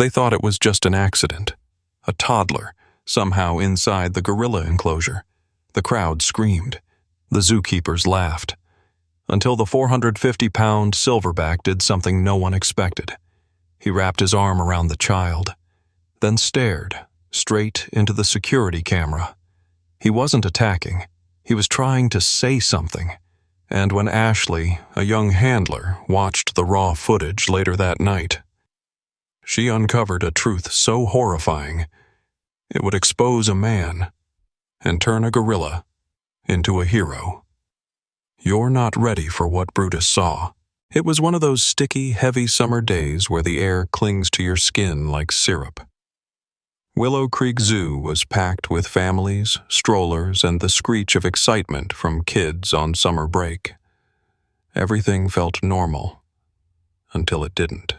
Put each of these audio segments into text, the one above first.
They thought it was just an accident. A toddler, somehow inside the gorilla enclosure. The crowd screamed. The zookeepers laughed. Until the 450-pound silverback did something no one expected. He wrapped his arm around the child, then stared straight into the security camera. He wasn't attacking. He was trying to say something. And when Ashley, a young handler, watched the raw footage later that night, she uncovered a truth so horrifying it would expose a man and turn a gorilla into a hero. You're not ready for what Brutus saw. It was one of those sticky, heavy summer days where the air clings to your skin like syrup. Willow Creek Zoo was packed with families, strollers, and the screech of excitement from kids on summer break. Everything felt normal, until it didn't.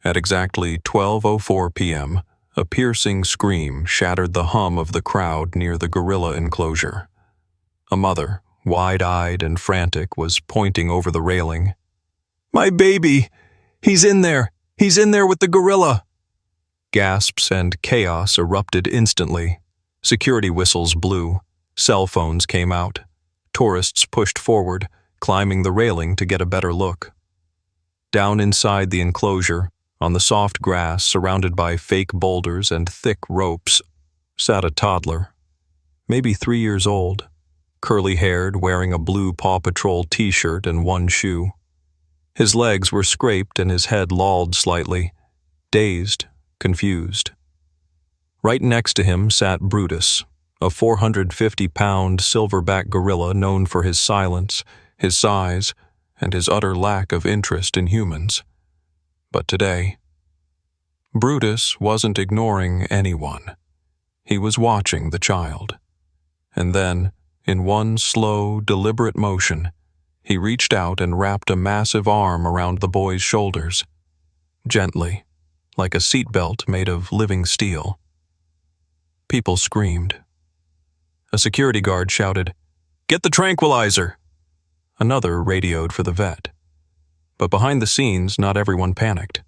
At exactly 12:04 p.m., a piercing scream shattered the hum of the crowd near the gorilla enclosure. A mother, wide-eyed and frantic, was pointing over the railing. "My baby! He's in there! He's in there with the gorilla!" Gasps and chaos erupted instantly. Security whistles blew. Cell phones came out. Tourists pushed forward, climbing the railing to get a better look. Down inside the enclosure, on the soft grass surrounded by fake boulders and thick ropes, sat a toddler, maybe 3 years old, curly-haired, wearing a blue Paw Patrol t-shirt and one shoe. His legs were scraped and his head lolled slightly, dazed, confused. Right next to him sat Brutus, a 450-pound silverback gorilla known for his silence, his size, and his utter lack of interest in humans. But today, Brutus wasn't ignoring anyone. He was watching the child. And then, in one slow, deliberate motion, he reached out and wrapped a massive arm around the boy's shoulders. Gently, like a seatbelt made of living steel. People screamed. A security guard shouted, "Get the tranquilizer!" Another radioed for the vet. But behind the scenes, not everyone panicked.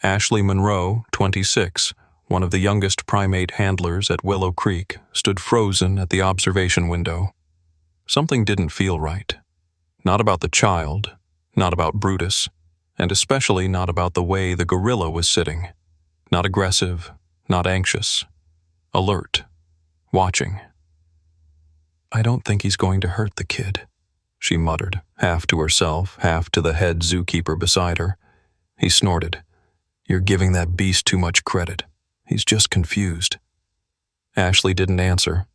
Ashley Monroe, 26, one of the youngest primate handlers at Willow Creek, stood frozen at the observation window. Something didn't feel right. Not about the child, not about Brutus, and especially not about the way the gorilla was sitting. Not aggressive, not anxious. Alert. Watching. "I don't think he's going to hurt the kid," she muttered, half to herself, half to the head zookeeper beside her. He snorted. "You're giving that beast too much credit. He's just confused." Ashley didn't answer.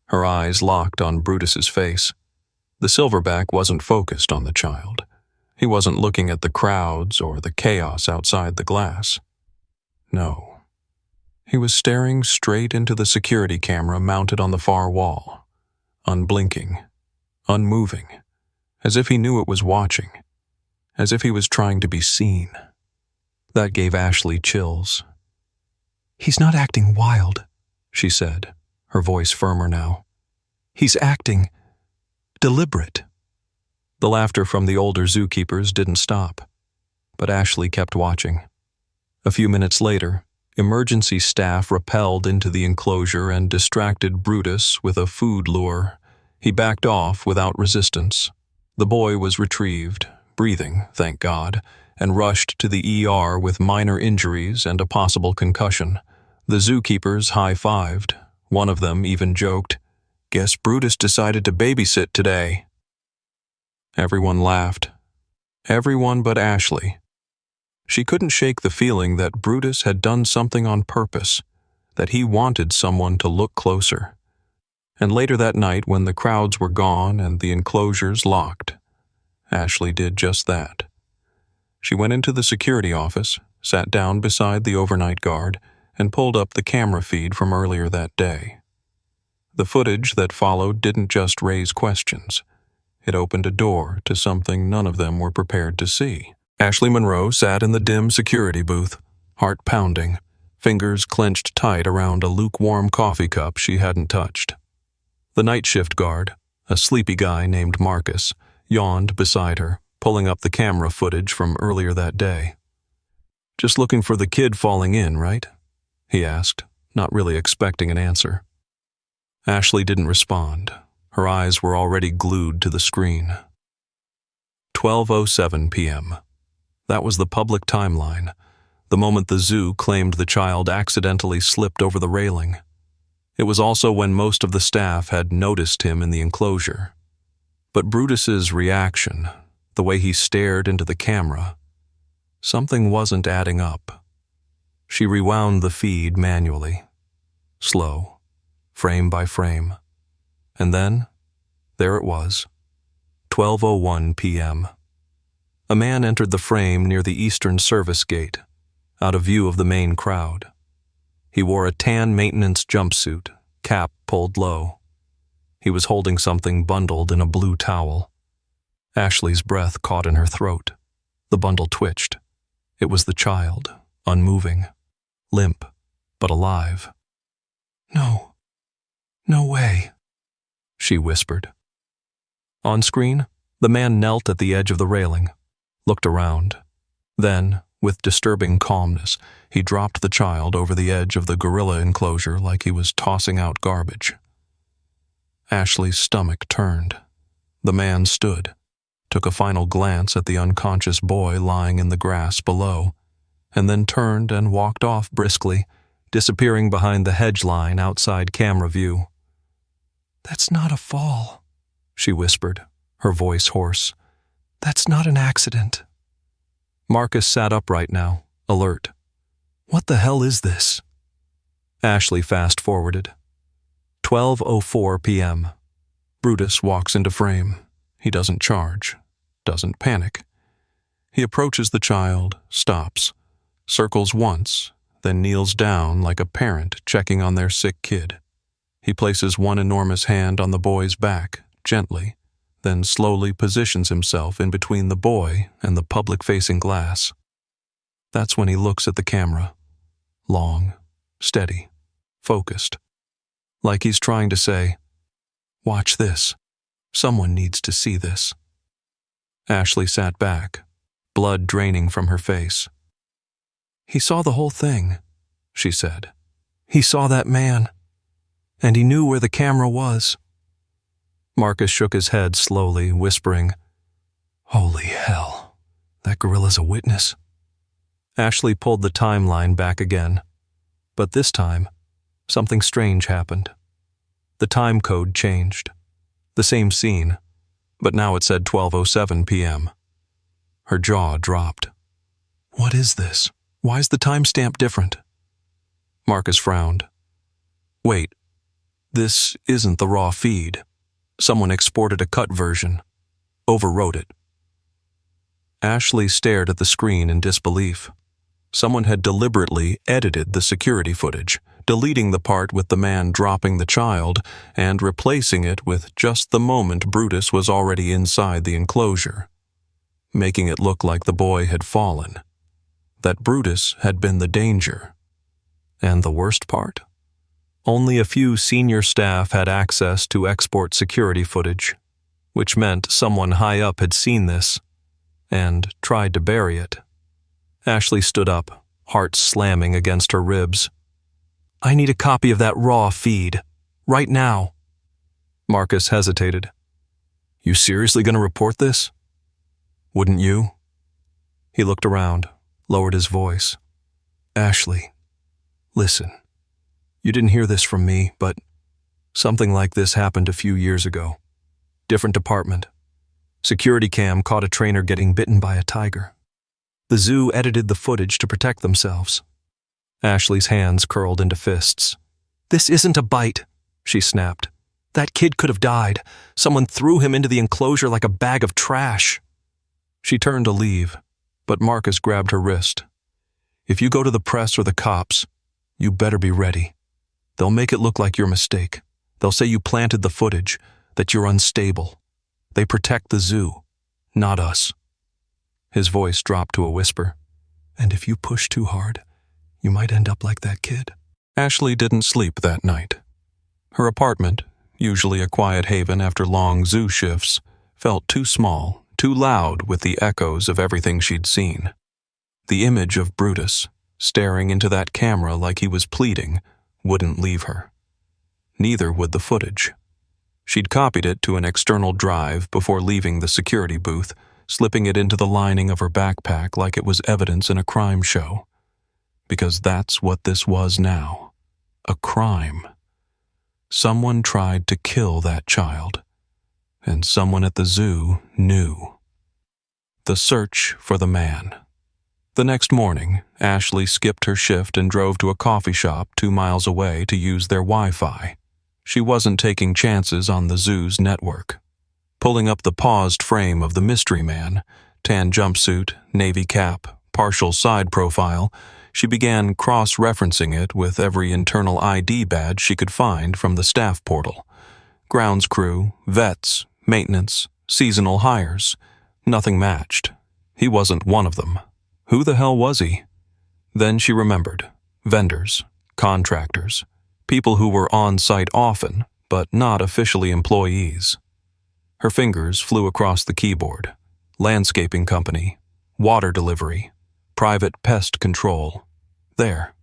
Her eyes locked on Brutus's face. The silverback wasn't focused on the child. He wasn't looking at the crowds or the chaos outside the glass. No. He was staring straight into the security camera mounted on the far wall, unblinking, unmoving, as if he knew it was watching, as if he was trying to be seen. That gave Ashley chills. "He's not acting wild," she said, her voice firmer now. "He's acting deliberate." The laughter from the older zookeepers didn't stop, but Ashley kept watching. A few minutes later, emergency staff rappelled into the enclosure and distracted Brutus with a food lure. He backed off without resistance. The boy was retrieved, breathing, thank God, and rushed to the ER with minor injuries and a possible concussion. The zookeepers high-fived. One of them even joked, "Guess Brutus decided to babysit today." Everyone laughed. Everyone but Ashley. She couldn't shake the feeling that Brutus had done something on purpose, that he wanted someone to look closer. And later that night, when the crowds were gone and the enclosures locked, Ashley did just that. She went into the security office, sat down beside the overnight guard, and pulled up the camera feed from earlier that day. The footage that followed didn't just raise questions. It opened a door to something none of them were prepared to see. Ashley Monroe sat in the dim security booth, heart pounding, fingers clenched tight around a lukewarm coffee cup she hadn't touched. The night shift guard, a sleepy guy named Marcus, yawned beside her, pulling up the camera footage from earlier that day. Just looking for the kid falling in, right? He asked, not really expecting an answer. Ashley didn't respond. Her eyes were already glued to the screen. 12:07 p.m. That was the public timeline, the moment the zoo claimed the child accidentally slipped over the railing. It was also when most of the staff had noticed him in the enclosure. But Brutus's reaction, the way he stared into the camera, something wasn't adding up. She rewound the feed manually, slow, frame by frame. And then, there it was, 12:01 p.m. A man entered the frame near the eastern service gate, out of view of the main crowd. He wore a tan maintenance jumpsuit, cap pulled low. He was holding something bundled in a blue towel. Ashley's breath caught in her throat. The bundle twitched. It was the child, unmoving, limp, but alive. "No, no way," she whispered. On screen, the man knelt at the edge of the railing, looked around. Then, with disturbing calmness, he dropped the child over the edge of the gorilla enclosure like he was tossing out garbage. Ashley's stomach turned. The man stood, took a final glance at the unconscious boy lying in the grass below, and then turned and walked off briskly, disappearing behind the hedge line outside camera view. "That's not a fall," she whispered, her voice hoarse. "That's not an accident." Marcus sat upright now, alert. "What the hell is this?" Ashley fast-forwarded. 12:04 p.m. Brutus walks into frame. He doesn't charge, doesn't panic. He approaches the child, stops, circles once, then kneels down like a parent checking on their sick kid. He places one enormous hand on the boy's back, gently, then slowly positions himself in between the boy and the public-facing glass. That's when he looks at the camera. Long, steady, focused. Like he's trying to say, "Watch this. Someone needs to see this." Ashley sat back, blood draining from her face. "He saw the whole thing," she said. "He saw that man. And he knew where the camera was." Marcus shook his head slowly, whispering, "Holy hell, that gorilla's a witness." Ashley pulled the timeline back again. But this time, something strange happened. The time code changed. The same scene, but now it said 12:07 p.m. Her jaw dropped. "What is this? Why is the timestamp different?" Marcus frowned. "Wait, this isn't the raw feed. Someone exported a cut version, overwrote it." Ashley stared at the screen in disbelief. Someone had deliberately edited the security footage, deleting the part with the man dropping the child and replacing it with just the moment Brutus was already inside the enclosure, making it look like the boy had fallen, that Brutus had been the danger. And the worst part? Only a few senior staff had access to export security footage, which meant someone high up had seen this and tried to bury it. Ashley stood up, heart slamming against her ribs. "I need a copy of that raw feed, right now." Marcus hesitated. "You seriously going to report this?" "Wouldn't you?" He looked around, lowered his voice. "Ashley, listen. You didn't hear this from me, but something like this happened a few years ago. Different department. Security cam caught a trainer getting bitten by a tiger. The zoo edited the footage to protect themselves." Ashley's hands curled into fists. "This isn't a bite," she snapped. "That kid could have died. Someone threw him into the enclosure like a bag of trash." She turned to leave, but Marcus grabbed her wrist. "If you go to the press or the cops, you better be ready. They'll make it look like your mistake. They'll say you planted the footage, that you're unstable. They protect the zoo, not us." His voice dropped to a whisper. "And if you push too hard, you might end up like that kid." Ashley didn't sleep that night. Her apartment, usually a quiet haven after long zoo shifts, felt too small, too loud with the echoes of everything she'd seen. The image of Brutus, staring into that camera like he was pleading, wouldn't leave her. Neither would the footage. She'd copied it to an external drive before leaving the security booth, slipping it into the lining of her backpack like it was evidence in a crime show. Because that's what this was now. A crime. Someone tried to kill that child. And someone at the zoo knew. The search for the man. The next morning, Ashley skipped her shift and drove to a coffee shop 2 miles away to use their Wi-Fi. She wasn't taking chances on the zoo's network. Pulling up the paused frame of the mystery man, tan jumpsuit, navy cap, partial side profile, she began cross-referencing it with every internal ID badge she could find from the staff portal. Grounds crew, vets, maintenance, seasonal hires. Nothing matched. He wasn't one of them. Who the hell was he? Then she remembered. Vendors, contractors, people who were on site often, but not officially employees. Her fingers flew across the keyboard. Landscaping company, water delivery, private pest control. There.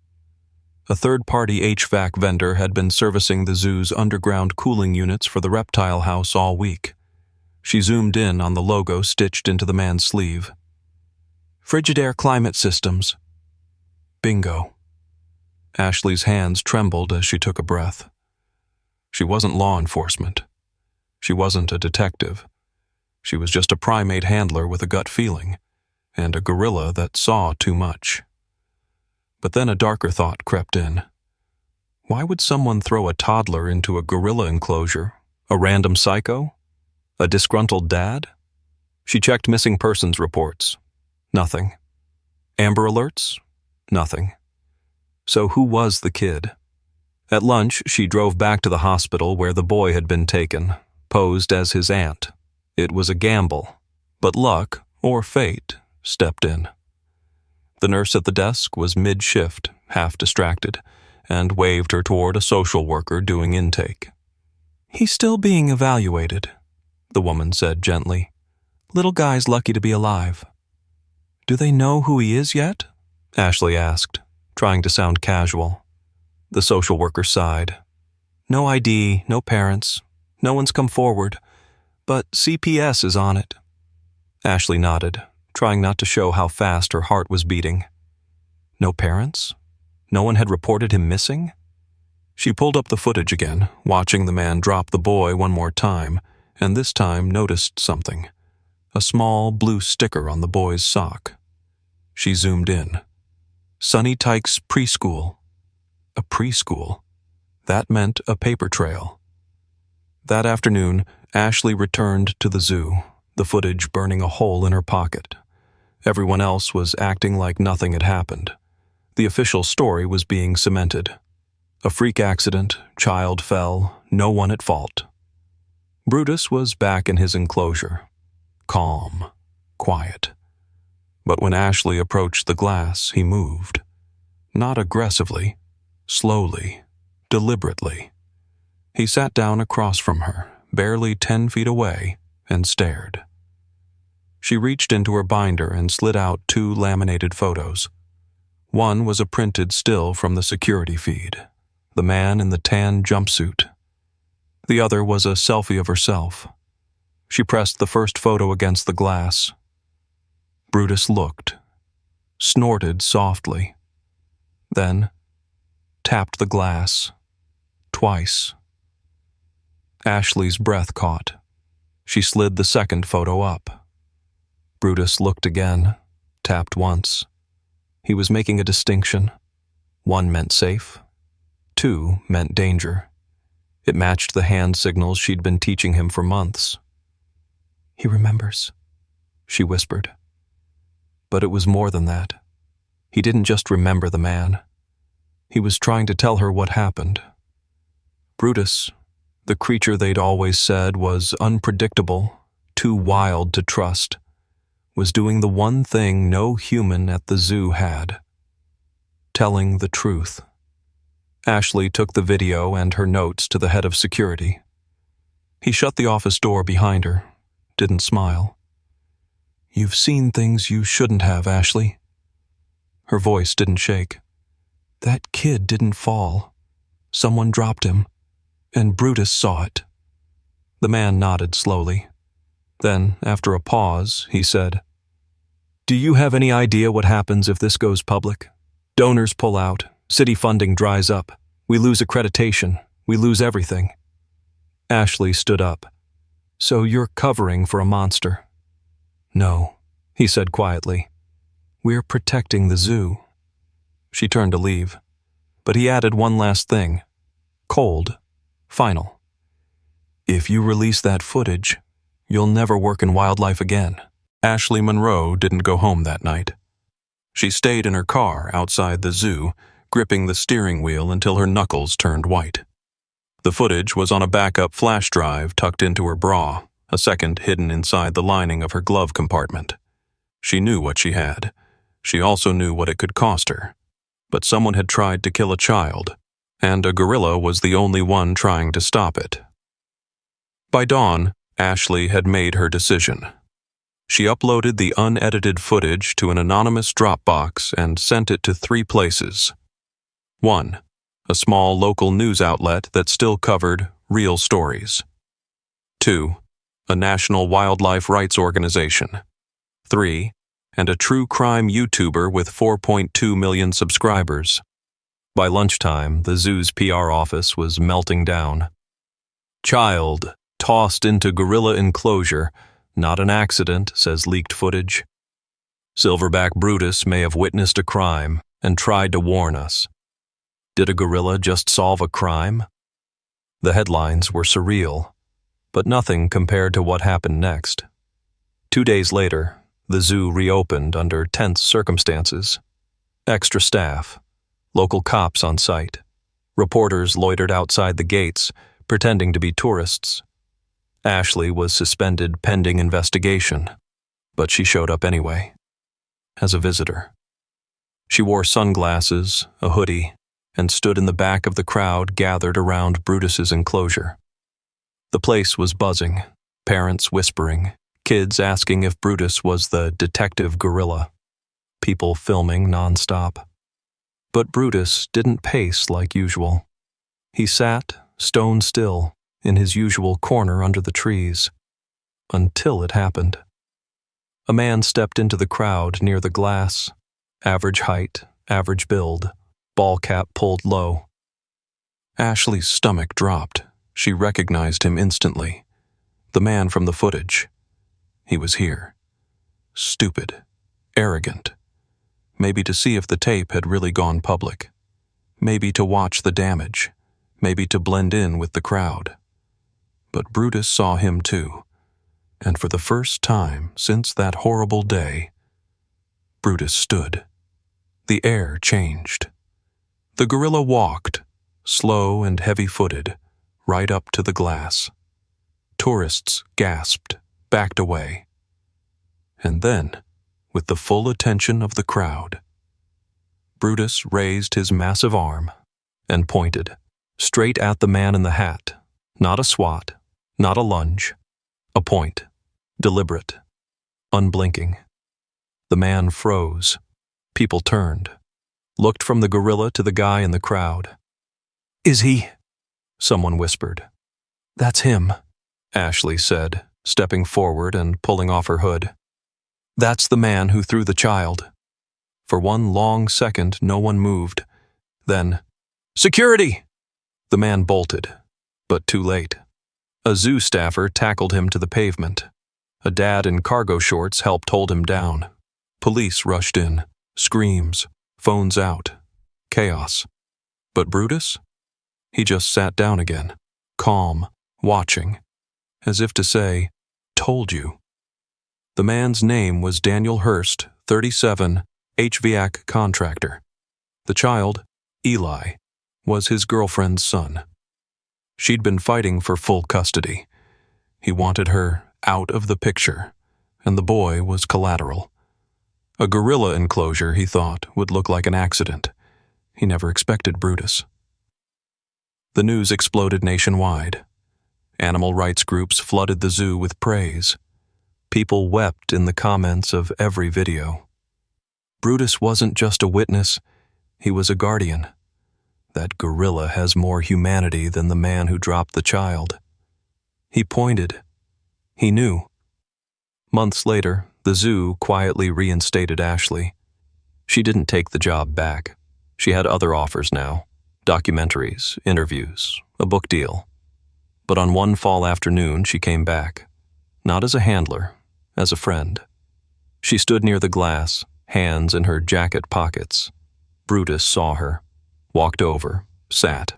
A third-party HVAC vendor had been servicing the zoo's underground cooling units for the reptile house all week. She zoomed in on the logo stitched into the man's sleeve. Frigidaire Climate Systems. Bingo. Ashley's hands trembled as she took a breath. She wasn't law enforcement. She wasn't a detective. She was just a primate handler with a gut feeling, and a gorilla that saw too much. But then a darker thought crept in. Why would someone throw a toddler into a gorilla enclosure? A random psycho? A disgruntled dad? She checked missing persons reports. Nothing. Amber alerts? Nothing. So who was the kid? At lunch, she drove back to the hospital where the boy had been taken, posed as his aunt. It was a gamble, but luck, or fate, stepped in. The nurse at the desk was mid-shift, half distracted, and waved her toward a social worker doing intake. He's still being evaluated, the woman said gently. Little guy's lucky to be alive. Do they know who he is yet? Ashley asked, trying to sound casual. The social worker sighed. No ID, no parents. No one's come forward. But CPS is on it. Ashley nodded, trying not to show how fast her heart was beating. No parents? No one had reported him missing? She pulled up the footage again, watching the man drop the boy one more time, and this time noticed something. A small blue sticker on the boy's sock. She zoomed in. Sonny Tyke's preschool. A preschool. That meant a paper trail. That afternoon, Ashley returned to the zoo, the footage burning a hole in her pocket. Everyone else was acting like nothing had happened. The official story was being cemented. A freak accident, child fell, no one at fault. Brutus was back in his enclosure. Calm, quiet. But when Ashley approached the glass, he moved. Not aggressively, slowly, deliberately. He sat down across from her, barely 10 feet away, and stared. She reached into her binder and slid out 2 laminated photos. One was a printed still from the security feed, the man in the tan jumpsuit. The other was a selfie of herself. She pressed the first photo against the glass. Brutus looked, snorted softly, then tapped the glass, twice. Ashley's breath caught. She slid the second photo up. Brutus looked again, tapped once. He was making a distinction. 1 meant safe. 2 meant danger. It matched the hand signals she'd been teaching him for months. He remembers, she whispered. But it was more than that. He didn't just remember the man. He was trying to tell her what happened. Brutus, the creature they'd always said was unpredictable, too wild to trust, was doing the one thing no human at the zoo had. Telling the truth. Ashley took the video and her notes to the head of security. He shut the office door behind her, didn't smile. You've seen things you shouldn't have, Ashley. Her voice didn't shake. "That kid didn't fall. Someone dropped him, and Brutus saw it." The man nodded slowly. Then, after a pause, he said, "Do you have any idea what happens if this goes public? Donors pull out, city funding dries up, we lose accreditation, we lose everything." Ashley stood up. "So you're covering for a monster?" "No," he said quietly. "We're protecting the zoo." She turned to leave, but he added one last thing. Cold, final. "If you release that footage, you'll never work in wildlife again." Ashley Monroe didn't go home that night. She stayed in her car outside the zoo, gripping the steering wheel until her knuckles turned white. The footage was on a backup flash drive tucked into her bra, a second hidden inside the lining of her glove compartment. She knew what she had. She also knew what it could cost her. But someone had tried to kill a child, and a gorilla was the only one trying to stop it. By dawn, Ashley had made her decision. She uploaded the unedited footage to an anonymous Dropbox and sent it to 3 places. 1. A small local news outlet that still covered real stories. 2. A national wildlife rights organization. 3. And a true crime YouTuber with 4.2 million subscribers. By lunchtime, the zoo's PR office was melting down. "Child tossed into gorilla enclosure. Not an accident," says leaked footage. "Silverback Brutus may have witnessed a crime and tried to warn us. Did a gorilla just solve a crime?" The headlines were surreal, but nothing compared to what happened next. 2 days later, the zoo reopened under tense circumstances. Extra staff, local cops on site, reporters loitered outside the gates, pretending to be tourists. Ashley was suspended pending investigation, but she showed up anyway, as a visitor. She wore sunglasses, a hoodie, and stood in the back of the crowd gathered around Brutus's enclosure. The place was buzzing, parents whispering, kids asking if Brutus was the detective gorilla, people filming nonstop. But Brutus didn't pace like usual. He sat, stone still, in his usual corner under the trees, until it happened. A man stepped into the crowd near the glass, average height, average build, ball cap pulled low. Ashley's stomach dropped. She recognized him instantly. The man from the footage. He was here. Stupid, arrogant. Maybe to see if the tape had really gone public. Maybe to watch the damage. Maybe to blend in with the crowd. But Brutus saw him too, and for the first time since that horrible day, Brutus stood. The air changed. The gorilla walked, slow and heavy-footed, right up to the glass. Tourists gasped, backed away. And then, with the full attention of the crowd, Brutus raised his massive arm and pointed, straight at the man in the hat. Not a swat, not a lunge. A point, deliberate, unblinking. The man froze. People turned, looked from the gorilla to the guy in the crowd. "Is he?" someone whispered. "That's him," Ashley said, stepping forward and pulling off her hood. "That's the man who threw the child." For one long second, no one moved. Then, "Security!" The man bolted, but too late. A zoo staffer tackled him to the pavement. A dad in cargo shorts helped hold him down. Police rushed in. Screams. Phones out. Chaos. But Brutus? He just sat down again, calm, watching, as if to say, "Told you." The man's name was Daniel Hurst, 37, HVAC contractor. The child, Eli, was his girlfriend's son. She'd been fighting for full custody. He wanted her out of the picture, and the boy was collateral. A gorilla enclosure, he thought, would look like an accident. He never expected Brutus. The news exploded nationwide. Animal rights groups flooded the zoo with praise. People wept in the comments of every video. Brutus wasn't just a witness, he was a guardian. That gorilla has more humanity than the man who dropped the child. He pointed. He knew. Months later, the zoo quietly reinstated Ashley. She didn't take the job back. She had other offers now. Documentaries, interviews, a book deal. But on one fall afternoon, she came back. Not as a handler, as a friend. She stood near the glass, hands in her jacket pockets. Brutus saw her, walked over, sat.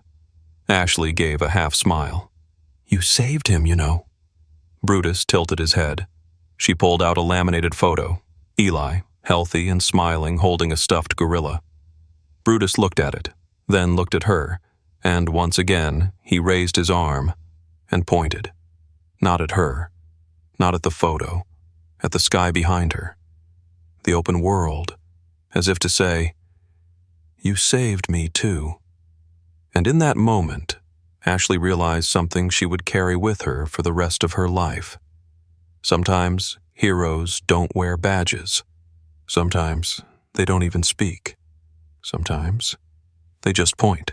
Ashley gave a half smile. "You saved him, you know." Brutus tilted his head. She pulled out a laminated photo. Eli, healthy and smiling, holding a stuffed gorilla. Brutus looked at it, then looked at her, and once again he raised his arm and pointed. Not at her, not at the photo, at the sky behind her. The open world, as if to say, "You saved me too." And in that moment, Ashley realized something she would carry with her for the rest of her life. Sometimes heroes don't wear badges. Sometimes they don't even speak. Sometimes they just point.